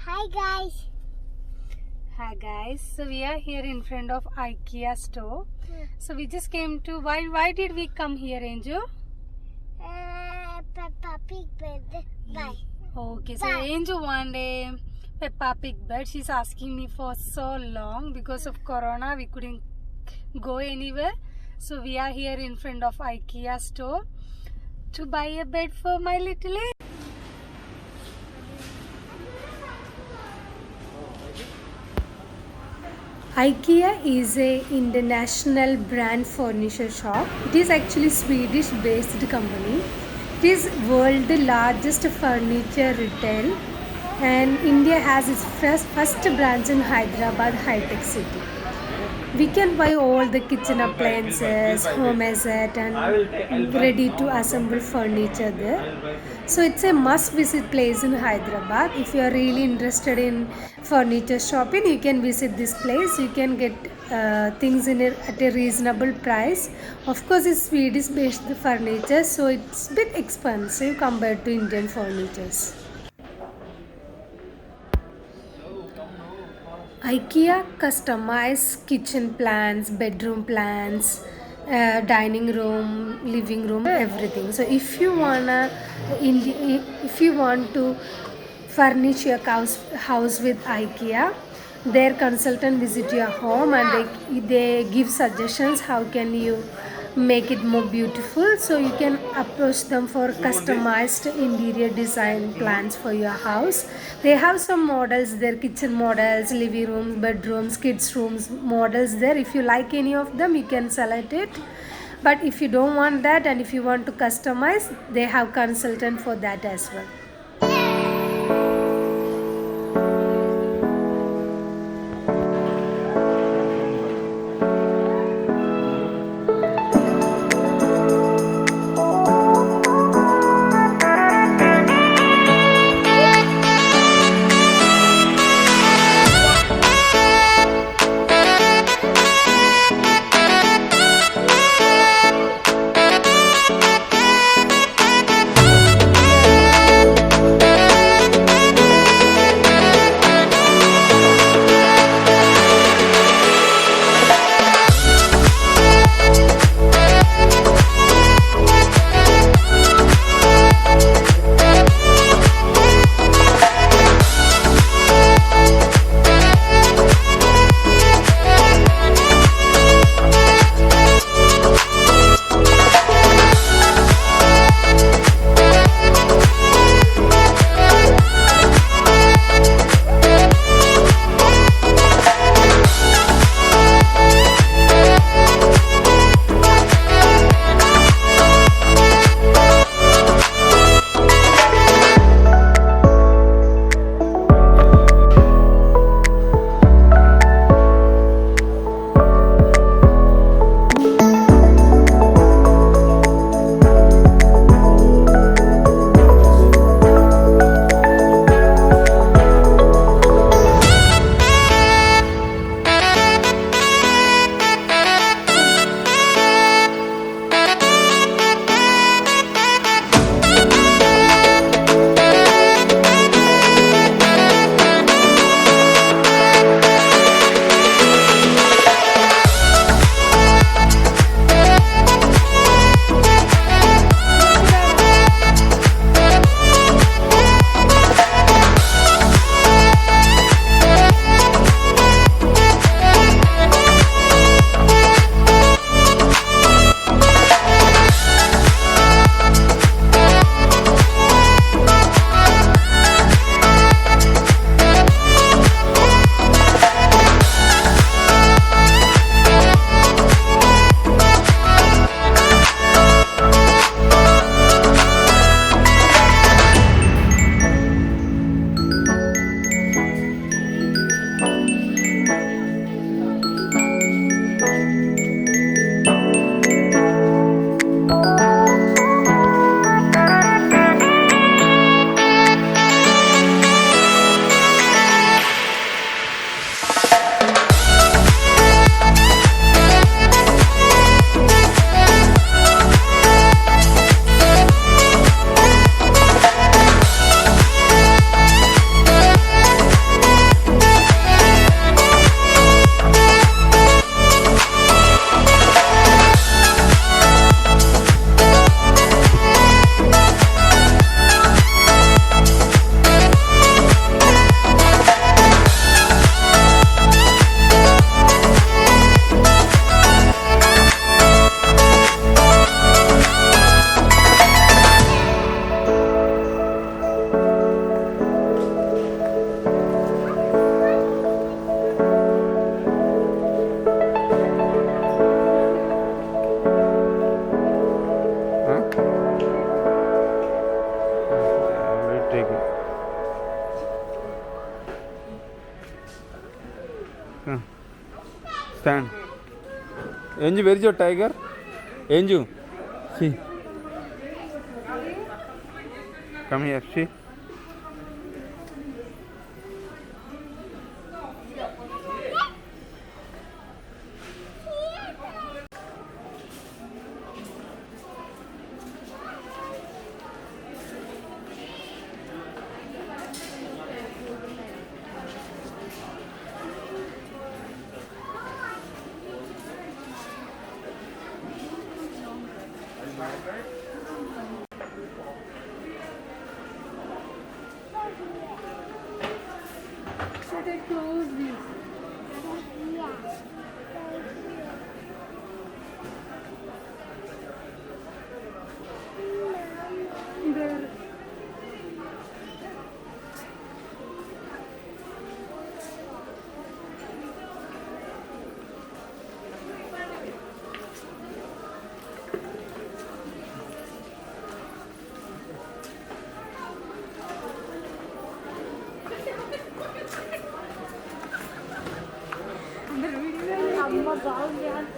Hi guys. Hi guys, so we are here in front of Ikea store. So we just came to why did we come here, Angel? Peppa Pig bed. Bye. Okay, so Bye. Angel one day Peppa Pig bed. She's asking me for so long because of Corona. We couldn't go anywhere. So we are here in front of Ikea store to buy a bed for my little Angel. Ikea is a international brand furniture shop. It is actually Swedish based company. It is world largest furniture retail, and India has its first branch in Hyderabad high-tech city. We can buy all the kitchen appliances, home asset and ready to assemble furniture there. So it's a must visit place in Hyderabad. If you are really interested in furniture shopping, you can visit this place. You can get things at a reasonable price. Of course, it's Swedish based furniture, so it's a bit expensive compared to Indian furnitures. IKEA customize kitchen plans, bedroom plans, dining room, living room, everything. So if you want to furnish your house with IKEA, their consultant visit your home and they give suggestions how can you make it more beautiful. So you can approach them for customized interior design plans for your house. They have some models, their kitchen models, living rooms, bedrooms, kids rooms models there. If you like any of them, you can select it. But if you don't want that and if you want to customize, they have consultant for that as well. Come. Stand. Anju, where is your tiger? Anju, see. Come here, see. Should I close this? There. అమ్మ బాగుంది అని